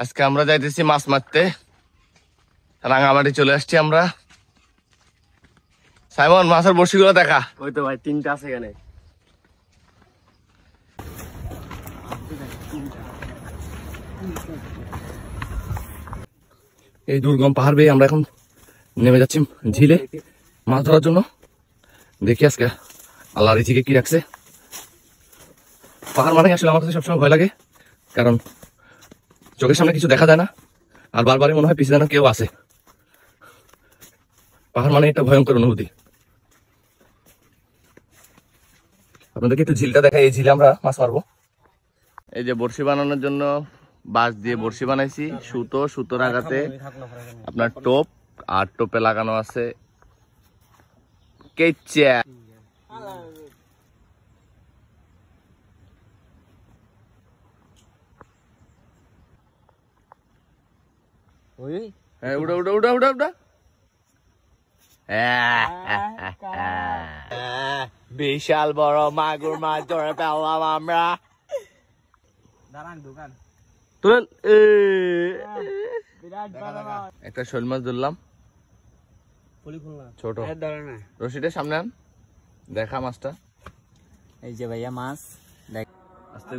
আজকে আমরা যাইতেছি মাছ মারতে, রাঙামাটি চলে আসছি আমরা। সাইমন, মাছের বড়শিগুলো দেখা। ওই তো ভাই, 3টা আছে এখানে। এই দুর্গম পাহাড় বেয়ে আমরা এখন নেমে যাচ্ছি ঝিলে মাছ ধরার জন্য। দেখি আজকে আল্লাহ রিজিকে কি রাখছে। পাহাড় মানে আসলে আমার কাছে সবসময় ভয় লাগে, কারণ চোখের সামনে কিছু দেখা যায় না, আর বারবারই মনে হয় পিছনে যেন কেউ আছে। পাহাড় মানে একটা ভয়ঙ্কর অনুভূতি। আপনাদেরকে একটু ঝিলটা দেখা। এই ঝিলে আমরা মাছ মারবো। এই যে বড়শি বানানোর জন্য বাঁশ দিয়ে বড়শি বানাইছি, সুতোর আঘাতে আপনার টোপ, আর টোপে লাগানো আছে কেচ্চা। উড়া উড়া উড়া উড়া উড়া। বিশাল বড় মাগুর মাছ ধরে পেলাম আমরা। একটা শোল মাছ ধরলাম, ছোট। রশিটা সামনে আন, দেখা মাছটা। এই যে ভাইয়া মাছ দেখ। আস্তে